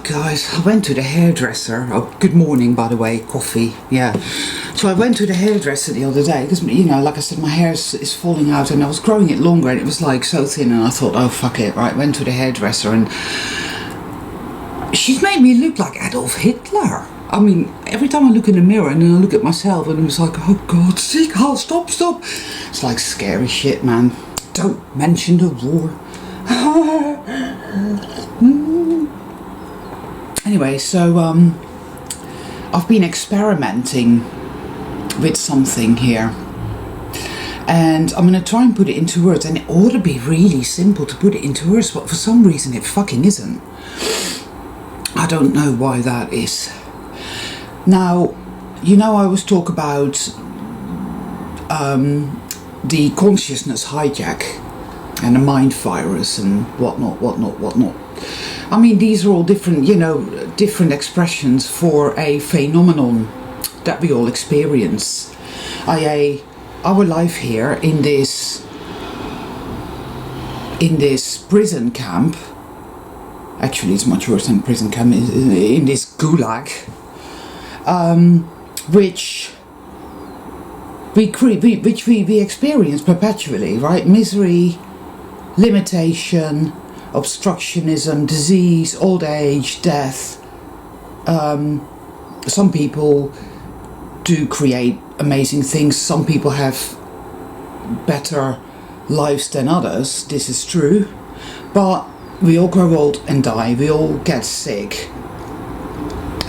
Guys, I went to the hairdresser. Oh, good morning, by the way, coffee, yeah. So I went to the hairdresser the other day because, you know, like I said, my hair is falling out and I was growing it longer and it was like so thin, and I thought, oh, fuck it, right, went to the hairdresser and she's made me look like Adolf Hitler. I mean, every time I look in the mirror and then I look at myself and it was like, oh God, oh, stop. It's like scary shit, man. Don't mention the war. Anyway, so I've been experimenting with something here, and I'm going to try and put it into words, and it ought to be really simple to put it into words, but for some reason it fucking isn't. I don't know why that is. Now, you know, I always talk about the consciousness hijack and the mind virus and whatnot. I mean, these are all different, you know, different expressions for a phenomenon that we all experience. I.e., our life here in this prison camp, actually it's much worse than prison camp, in this gulag, which we experience perpetually, right? Misery, limitation, obstructionism, disease, old age, death. Some people do create amazing things. Some people have better lives than others. This is true. But we all grow old and die. We all get sick.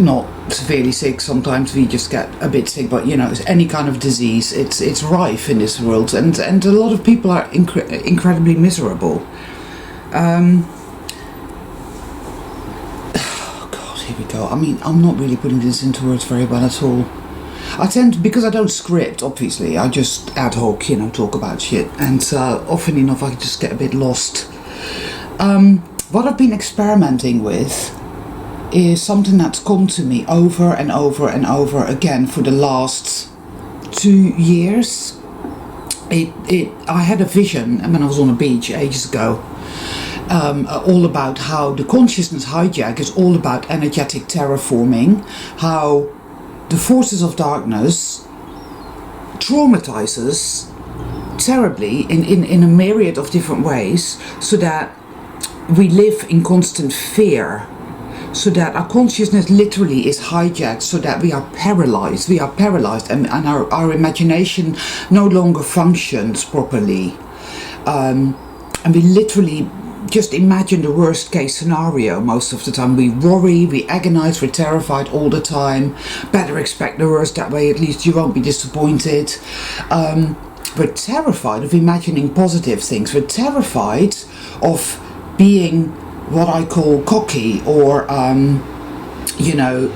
Not severely sick. Sometimes we just get a bit sick. But, you know, any kind of disease, it's rife in this world. And a lot of people are incredibly miserable. Oh God, here we go. I mean, I'm not really putting this into words very well at all. I tend, because I don't script, obviously, I just ad hoc, you know, talk about shit, and often enough I just get a bit lost. What I've been experimenting with is something that's come to me over and over and over again for the last 2 years. I had a vision when I was on a beach ages ago, all about how the consciousness hijack is all about energetic terraforming, how the forces of darkness traumatize us terribly in a myriad of different ways, so that we live in constant fear, so that our consciousness literally is hijacked, so that we are paralyzed and our imagination no longer functions properly, and we literally just imagine the worst case scenario most of the time. We worry, we agonize, we're terrified all the time. Better expect the worst, that way at least you won't be disappointed. We're terrified of imagining positive things. We're terrified of being what I call cocky, or you know,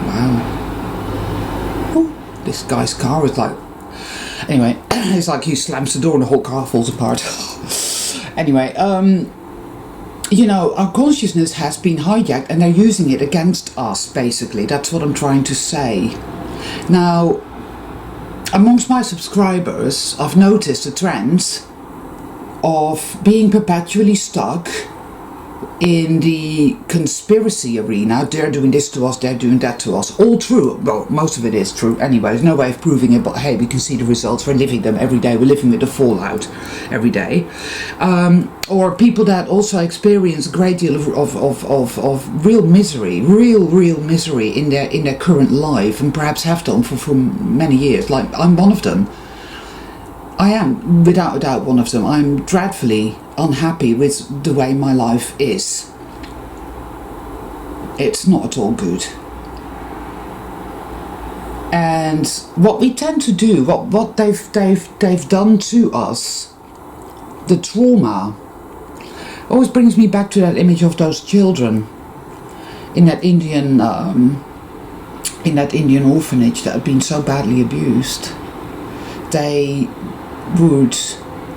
wow. Oh, this guy's car is like, anyway, it's like he slams the door and the whole car falls apart. Anyway, you know, our consciousness has been hijacked and they're using it against us, basically. That's what I'm trying to say. Now, amongst my subscribers, I've noticed a trend of being perpetually stuck in the conspiracy arena. They're doing this to us, they're doing that to us. All true. Well, most of it is true anyway. There's no way of proving it, but hey, we can see the results. We're living them every day. We're living with the fallout every day. Or people that also experience a great deal of real misery, real misery in their current life, and perhaps have done for many years. Like, I'm one of them. I am, without a doubt, one of them. I'm dreadfully unhappy with the way my life is. It's not at all good. And what we tend to do, what they've done to us, the trauma, always brings me back to that image of those children in that Indian orphanage that had been so badly abused. They would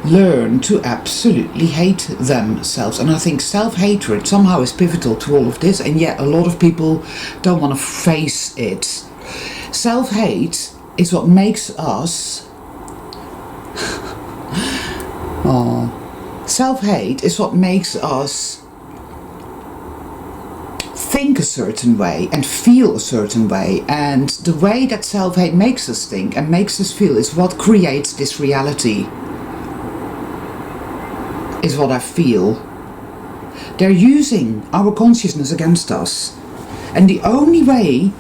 learn to absolutely hate themselves, and I think self-hatred somehow is pivotal to all of this, and yet a lot of people don't want to face it. Self-hate is what makes us self-hate is what makes us think a certain way and feel a certain way, and the way that self-hate makes us think and makes us feel is what creates this reality, is what I feel. They're using our consciousness against us, and the only way,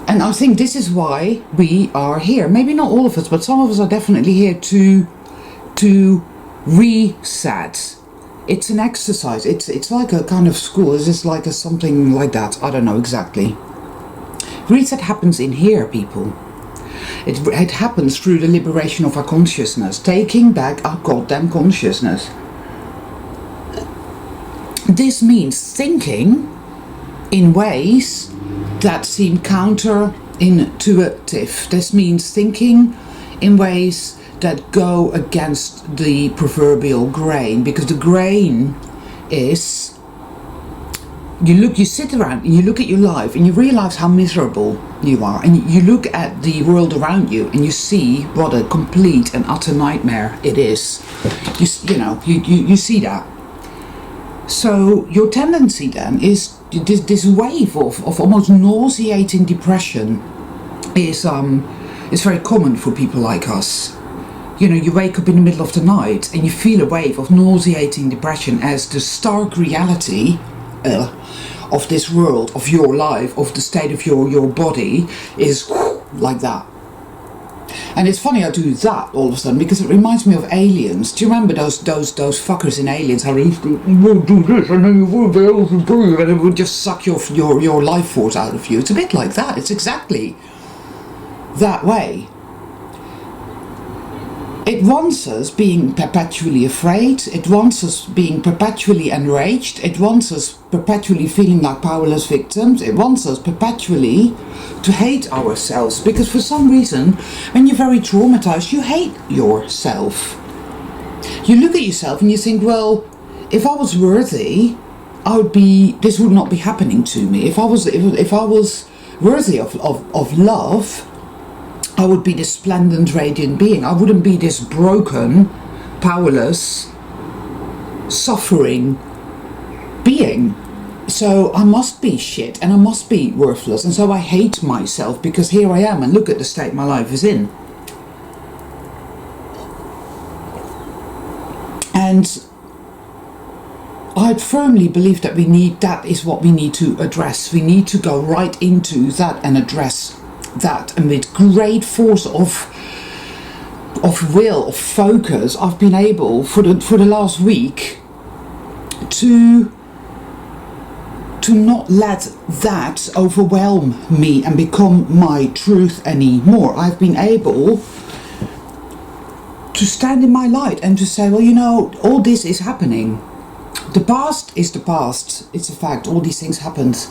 and I think this is why we are here, maybe not all of us, but some of us are definitely here to reset. It's an exercise. It's like a kind of school. Is this like a something like that? I don't know exactly. Reset happens in here, people. It happens through the liberation of our consciousness, taking back our goddamn consciousness. This means thinking in ways that seem counterintuitive. This means thinking in ways that go against the proverbial grain, because the grain is, you sit around and you look at your life and you realize how miserable you are, and you look at the world around you and you see what a complete and utter nightmare it is. You see that. So your tendency then is this wave of almost nauseating depression is very common for people like us. You wake up in the middle of the night and you feel a wave of nauseating depression as the stark reality of this world, of your life, of the state of your body is like that. And it's funny I do that all of a sudden, because it reminds me of Aliens. Do you remember those fuckers in Aliens? How they used to, you won't do this and then you won't be able to breathe, and it would just suck your life force out of you. It's a bit like that. It's exactly that way. It wants us being perpetually afraid. It wants us being perpetually enraged. It wants us perpetually feeling like powerless victims. It wants us perpetually to hate ourselves, because for some reason, when you're very traumatized, you hate yourself. You look at yourself and you think, well, if I was worthy, this would not be happening to me. If I was worthy of love, I would be this splendid, radiant being. I wouldn't be this broken, powerless, suffering being. So I must be shit and I must be worthless. And so I hate myself because here I am and look at the state my life is in. And I firmly believe that that is what we need to address. We need to go right into that and address that, and with great force of will, of focus, I've been able for the last week to not let that overwhelm me and become my truth anymore. I've been able to stand in my light and to say, well, all this is happening. The past is the past. It's a fact. All these things happened.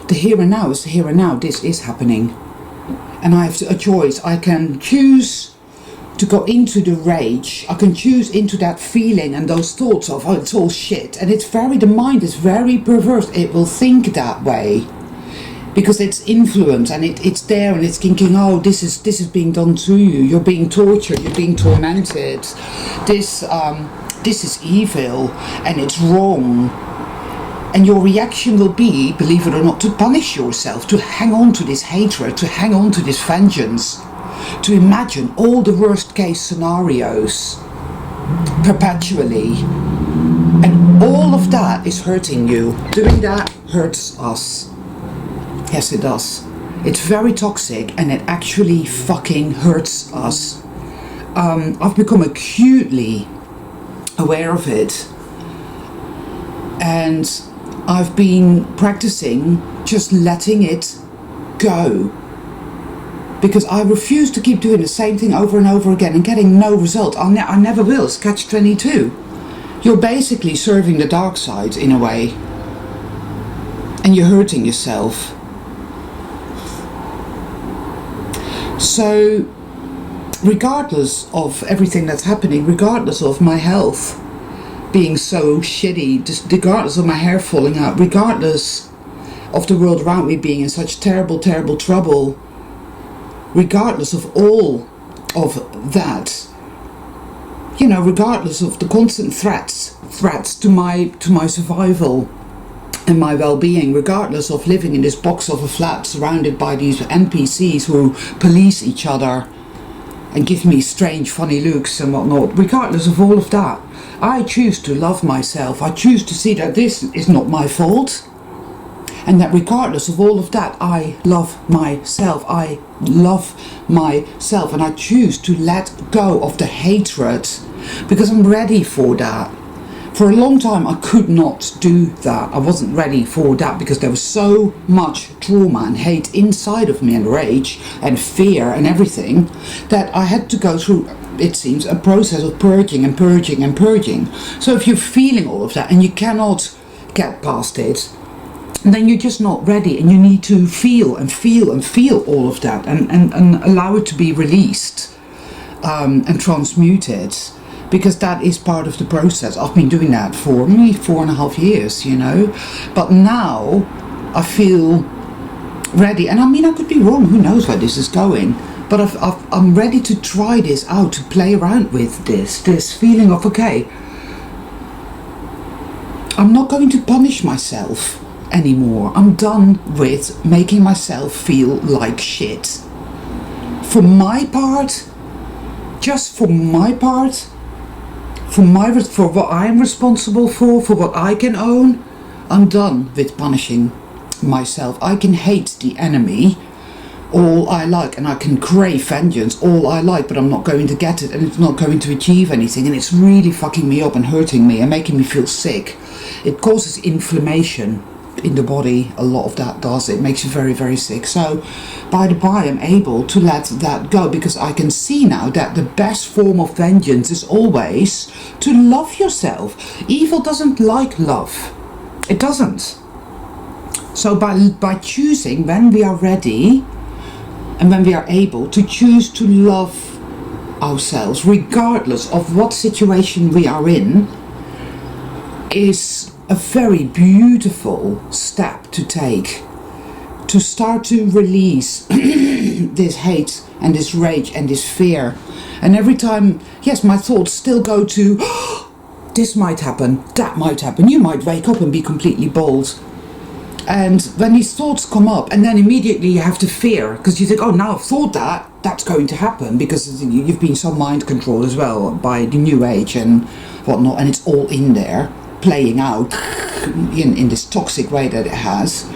The here and now is the here and now. This is happening. And I have a choice. I can choose to go into the rage. I can choose into that feeling and those thoughts of, it's all shit. And the mind is very perverse. It will think that way because it's influence and it's there and it's thinking, this is being done to you. You're being tortured. You're being tormented. This is evil and it's wrong. And your reaction will be, believe it or not, to punish yourself, to hang on to this hatred, to hang on to this vengeance, to imagine all the worst case scenarios perpetually. And all of that is hurting you. Doing that hurts us. Yes, it does. It's very toxic and it actually fucking hurts us. I've become acutely aware of it. And I've been practicing just letting it go, because I refuse to keep doing the same thing over and over again and getting no result. I never will. It's catch-22. You're basically serving the dark side in a way, and you're hurting yourself. So regardless of everything that's happening, regardless of my health being so shitty, just regardless of my hair falling out, regardless of the world around me being in such terrible, terrible trouble, regardless of all of that, regardless of the constant threats to my survival, and my well-being, regardless of living in this box of a flat surrounded by these NPCs who police each other and give me strange funny looks and whatnot. Regardless of all of that, I choose to love myself. I choose to see that this is not my fault, and that regardless of all of that, I love myself. I love myself, and I choose to let go of the hatred, because I'm ready for that. For a long time I could not do that. I wasn't ready for that because there was so much trauma and hate inside of me, and rage and fear and everything, that I had to go through, it seems, a process of purging and purging and purging. So if you're feeling all of that and you cannot get past it, then you're just not ready, and you need to feel and feel and feel all of that and allow it to be released and transmuted. Because that is part of the process. I've been doing that for 4.5 years, you know. But now I feel ready. And I mean, I could be wrong. Who knows where this is going? But I'm ready to try this out, to play around with this feeling of, okay, I'm not going to punish myself anymore. I'm done with making myself feel like shit. For my part, just for my part, for what I'm responsible for what I can own, I'm done with punishing myself. I can hate the enemy all I like, and I can crave vengeance all I like, but I'm not going to get it, and it's not going to achieve anything, and it's really fucking me up and hurting me and making me feel sick. It causes inflammation in the body. A lot of that does. It makes you very, very sick. So by the by, I'm able to let that go, because I can see now that the best form of vengeance is always to love yourself. Evil doesn't like love. It doesn't. So by choosing, when we are ready and when we are able to choose to love ourselves, regardless of what situation we are in, is a very beautiful step to take, to start to release this hate and this rage and this fear. And every time, yes, my thoughts still go to, this might happen, that might happen, you might wake up and be completely bald. And when these thoughts come up, and then immediately you have to fear, because you think, oh, now I've thought that, that's going to happen, because you've been so mind controlled as well by the new age and whatnot, and it's all in there, playing out in this toxic way that it has.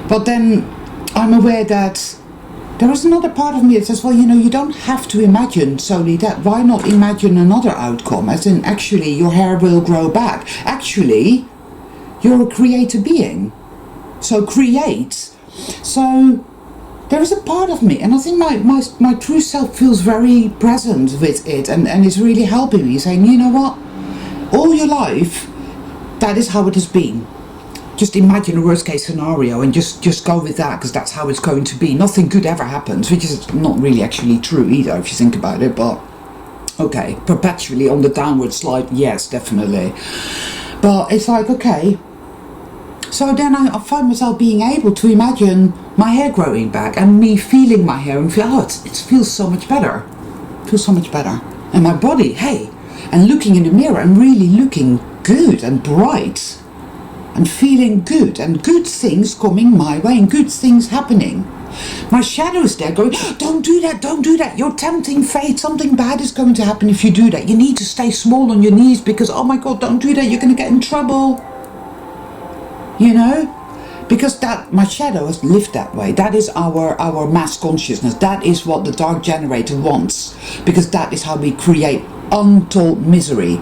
But then I'm aware that there is another part of me that says, well, you know, you don't have to imagine solely that. Why not imagine another outcome, as in actually your hair will grow back. Actually, you're a creator being, so create. So there is a part of me, and I think my true self feels very present with it, and it's really helping me, saying, you know what, all your life, that is how it has been. Just imagine a worst case scenario and just go with that, because that's how it's going to be. Nothing good ever happens, which is not really actually true either if you think about it, but okay, perpetually on the downward slide, yes, definitely. But it's like, okay, so then I find myself being able to imagine my hair growing back, and me feeling my hair and feel, oh, it feels so much better. It feels so much better. And my body, hey, and looking in the mirror and really looking good and bright and feeling good, and good things coming my way and good things happening. My shadow is there going, don't do that, don't do that, you're tempting fate, something bad is going to happen if you do that, you need to stay small on your knees, because oh my god, don't do that, you're going to get in trouble, you know, because that my shadow has lived that way. That is our mass consciousness. That is what the dark generator wants, because that is how we create untold misery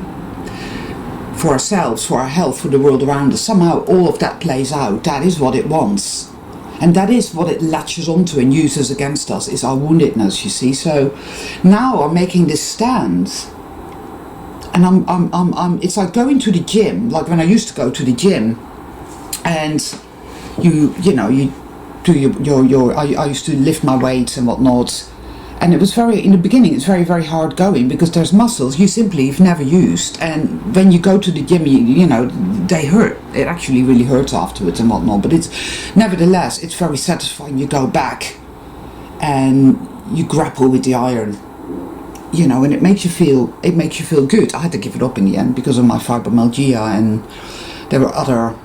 for ourselves, for our health, for the world around us. Somehow all of that plays out. That is what it wants, and that is what it latches onto and uses against us, is our woundedness, you see. So now I'm making this stand, and I'm it's like going to the gym, like when I used to go to the gym, and you do your I used to lift my weights and whatnot. And it was very, in the beginning, it's very, very hard going, because there's muscles you've never used. And when you go to the gym, you know, they hurt. It actually really hurts afterwards and whatnot. But nevertheless, it's very satisfying. You go back and you grapple with the iron, you know, and it makes you feel good. I had to give it up in the end because of my fibromyalgia, and there were other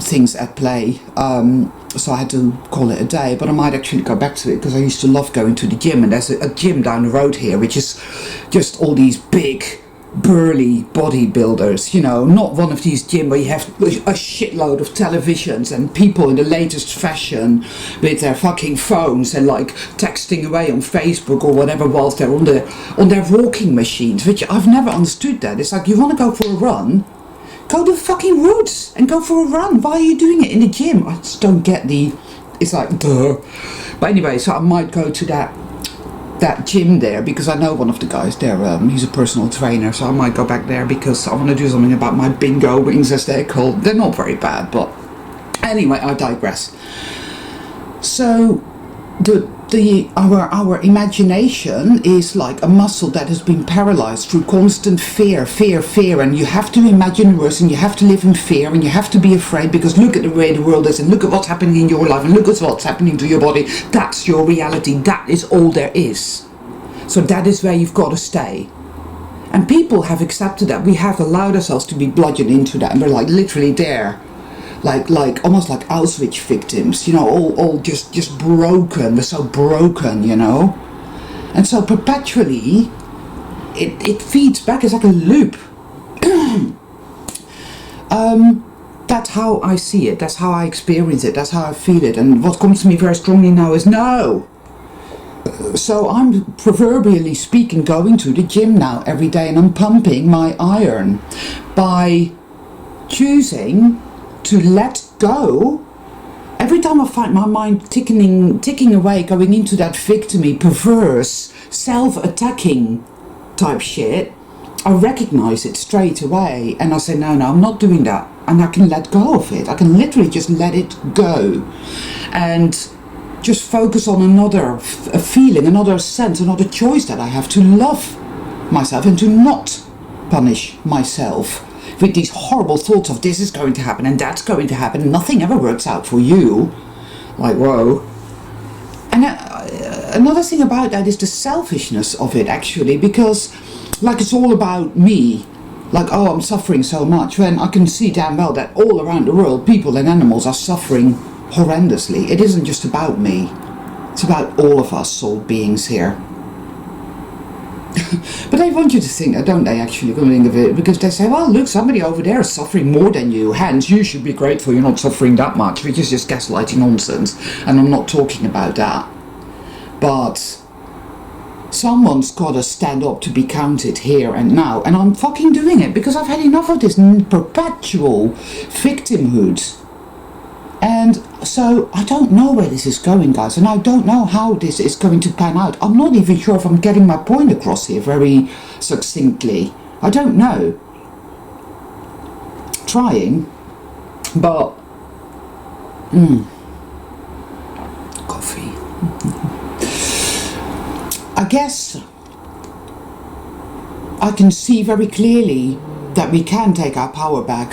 things at play, so I had to call it a day. But I might actually go back to it because I used to love going to the gym, and there's a gym down the road here which is just all these big burly bodybuilders, you know, not one of these gym where you have a shitload of televisions and people in the latest fashion with their fucking phones and like texting away on Facebook or whatever whilst they're on their walking machines, which I've never understood that. It's like, you want to go for a run? Go to the fucking woods and go for a run. Why are you doing it in the gym? I just don't get it's like, duh. But anyway, so I might go to that gym there because I know one of the guys there. He's a personal trainer, so I might go back there because I want to do something about my bingo wings, as they're called. They're not very bad, but anyway, I digress. So our imagination is like a muscle that has been paralyzed through constant fear, and you have to imagine worse, and you have to live in fear, and you have to be afraid because look at the way the world is, and look at what's happening in your life, and look at what's happening to your body. That's your reality. That is all there is. So that is where you've got to stay. And people have accepted that. We have allowed ourselves to be bludgeoned into that, and we're like literally there. Like almost like Auschwitz victims, you know, all just broken. We're so broken, you know, and so perpetually it feeds back. It's like a loop. That's how I see it. That's how I experience it. That's how I feel it. And what comes to me very strongly now is no. So I'm proverbially speaking going to the gym now every day, and I'm pumping my iron by choosing to let go. Every time I find my mind ticking away, going into that victimy, perverse, self-attacking type shit, I recognize it straight away and I say, no, I'm not doing that. And I can let go of it. I can literally just let it go and just focus on another a feeling, another sense, another choice that I have to love myself and to not punish myself with these horrible thoughts of this is going to happen and that's going to happen. Nothing ever works out for you. Like, whoa. And another thing about that is the selfishness of it, actually, because like it's all about me. Like, oh, I'm suffering so much, when I can see damn well that all around the world, people and animals are suffering horrendously. It isn't just about me. It's about all of us soul beings here. But they want you to think that, don't they, actually, when you think of it? Because they say, well, look, somebody over there is suffering more than you, hence you should be grateful you're not suffering that much, which is just gaslighting nonsense, and I'm not talking about that. But someone's got to stand up to be counted here and now, and I'm fucking doing it because I've had enough of this perpetual victimhood. And so I don't know where this is going, guys, and I don't know how this is going to pan out. I'm not even sure if I'm getting my point across here very succinctly. I don't know. Trying, but coffee. I guess I can see very clearly that we can take our power back,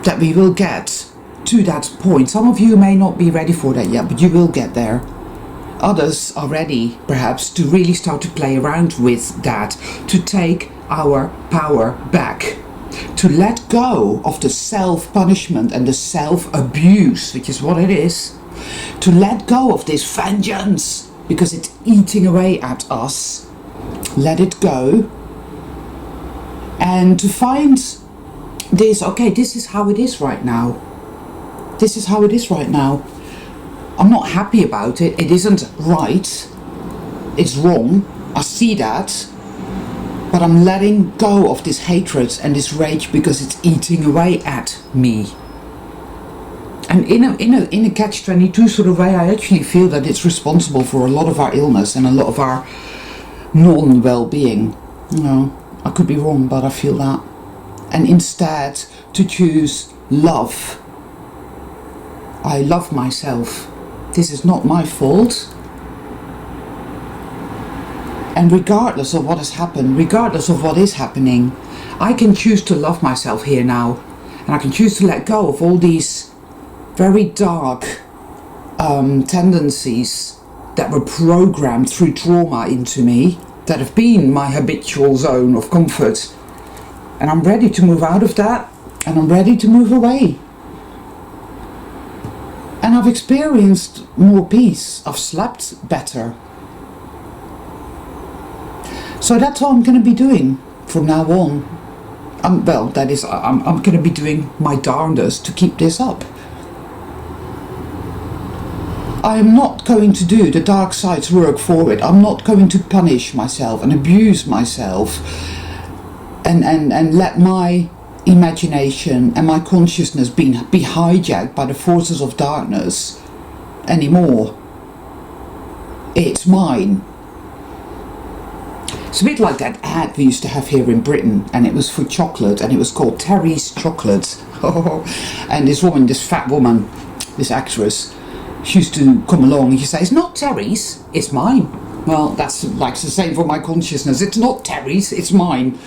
that we will get to that point. Some of you may not be ready for that yet, but you will get there. Others are ready, perhaps, to really start to play around with that, to take our power back, to let go of the self-punishment and the self-abuse, which is what it is, to let go of this vengeance, because it's eating away at us. Let it go, and to find this, okay, this is how it is right now. This is how it is right now. I'm not happy about it. It isn't right. It's wrong. I see that. But I'm letting go of this hatred and this rage because it's eating away at me. And in a catch-22 sort of way, I actually feel that it's responsible for a lot of our illness and a lot of our non-well-being. You know, I could be wrong, but I feel that. And instead, to choose love. I love myself. This is not my fault. And regardless of what has happened, regardless of what is happening, I can choose to love myself here now. And I can choose to let go of all these very dark tendencies that were programmed through trauma into me, that have been my habitual zone of comfort. And I'm ready to move out of that, and I'm ready to move away I've experienced more peace. I've slept better. So that's all I'm going to be doing from now on. I'm going to be doing my darndest to keep this up. I am not going to do the dark side's work for it. I'm not going to punish myself and abuse myself and let my imagination and my consciousness be hijacked by the forces of darkness anymore. It's mine. It's a bit like that ad we used to have here in Britain, and it was for chocolate, and it was called Terries chocolate. And this woman, this fat woman, this actress, she used to come along and she'd say, "It's not Terries, it's mine." Well, that's like the same for my consciousness. It's not Terries, it's mine.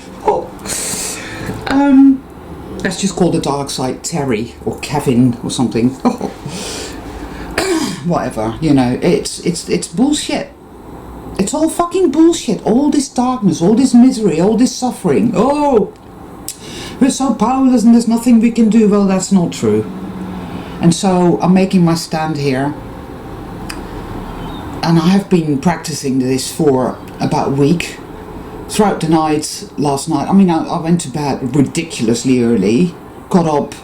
Let's just call the dark side Terry or Kevin or something. Whatever, you know, it's bullshit. It's all fucking bullshit. All this darkness, all this misery, all this suffering. Oh, we're so powerless and there's nothing we can do. Well, that's not true. And so I'm making my stand here. And I have been practicing this for about a week. Throughout the night, last night, I mean, I went to bed ridiculously early, got up,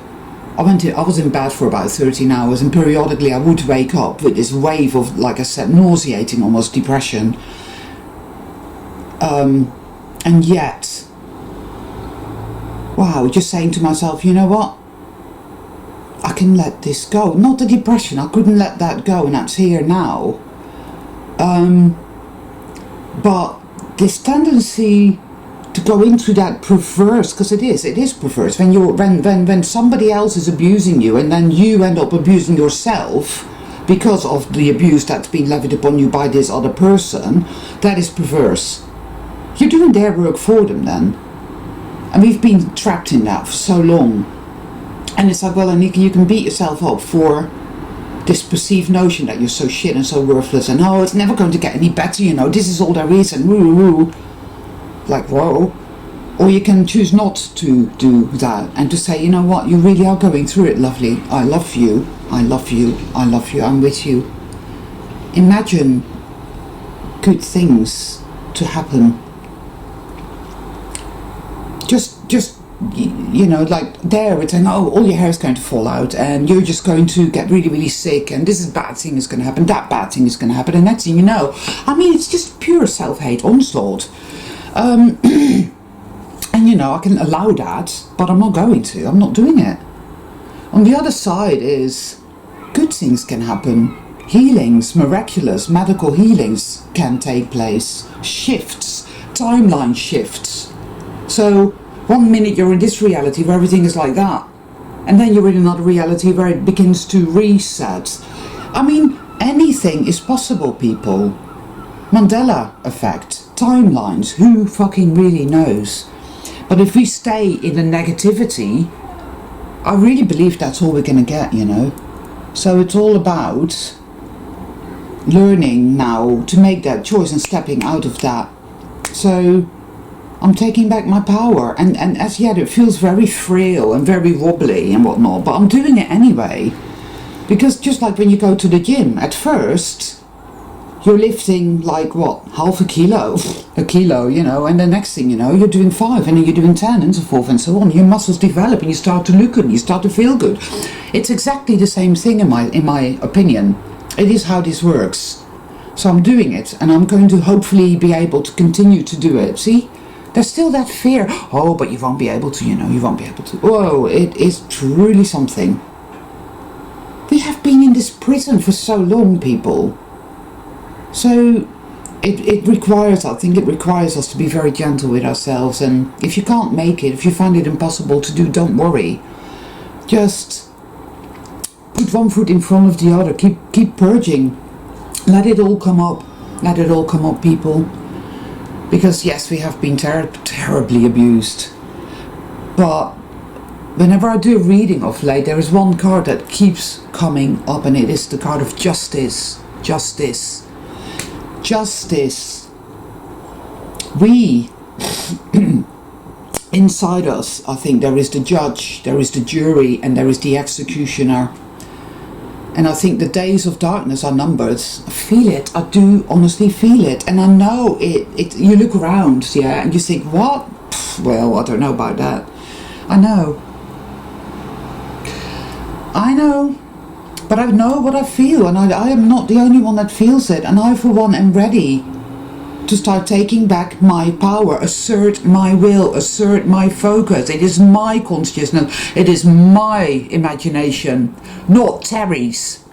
I was in bed for about 13 hours, and periodically I would wake up with this wave of, like I said, nauseating almost depression. And yet, wow, just saying to myself, you know what? I can let this go. Not the depression, I couldn't let that go, and that's here now. But this tendency to go into that perverse, because it is perverse, when somebody else is abusing you and then you end up abusing yourself because of the abuse that's been levied upon you by this other person, that is perverse. You're doing their work for them then. And we've been trapped in that for so long. And it's like, well, Anika, you can beat yourself up for this perceived notion that you're so shit and so worthless, and oh, it's never going to get any better, you know, this is all there is, and woo. Like, whoa. Or you can choose not to do that and to say, you know what, you really are going through it, lovely. I love you, I love you, I love you, I'm with you. Imagine good things to happen. Just you know, like there it's saying, oh, all your hair is going to fall out and you're just going to get really, really sick, and this is bad thing is going to happen, that bad thing is going to happen, and next thing you know, I mean, it's just pure self-hate onslaught. And you know, I can allow that, but I'm not going to. I'm not doing it. On the other side is good things can happen. Healings, miraculous medical healings can take place. Shifts, timeline shifts. So 1 minute you're in this reality where everything is like that, and then you're in another reality where it begins to reset. I mean, anything is possible, people. Mandela effect, timelines, who fucking really knows? But if we stay in the negativity, I really believe that's all we're going to get, you know. So it's all about learning now to make that choice and stepping out of that. So I'm taking back my power, and as yet it feels very frail and very wobbly and whatnot, but I'm doing it anyway. Because just like when you go to the gym, at first you're lifting like what, half a kilo, you know, and the next thing you know, you're doing 5, and then you're doing 10, and so forth and so on. Your muscles develop and you start to look good and you start to feel good. It's exactly the same thing in my opinion. It is how this works. So I'm doing it, and I'm going to hopefully be able to continue to do it. See? There's still that fear. Oh, but you won't be able to, you know, you won't be able to. Whoa, it is truly something. We have been in this prison for so long, people. So it requires, I think it requires us to be very gentle with ourselves. And if you can't make it, if you find it impossible to do, don't worry. Just put one foot in front of the other. Keep purging. Let it all come up. Let it all come up, people. Because yes, we have been terribly abused. But whenever I do a reading of late, there is one card that keeps coming up, and it is the card of justice. Justice. Justice. We, inside us, I think there is the judge, there is the jury, and there is the executioner. And I think the days of darkness are numbered. I feel it. I do honestly feel it. And I know it. You look around, yeah, and you think, what? Well, I don't know about that. I know. But I know what I feel, and I am not the only one that feels it. And I, for one, am ready to start taking back my power, assert my will, assert my focus. It is my consciousness, it is my imagination, not Terry's.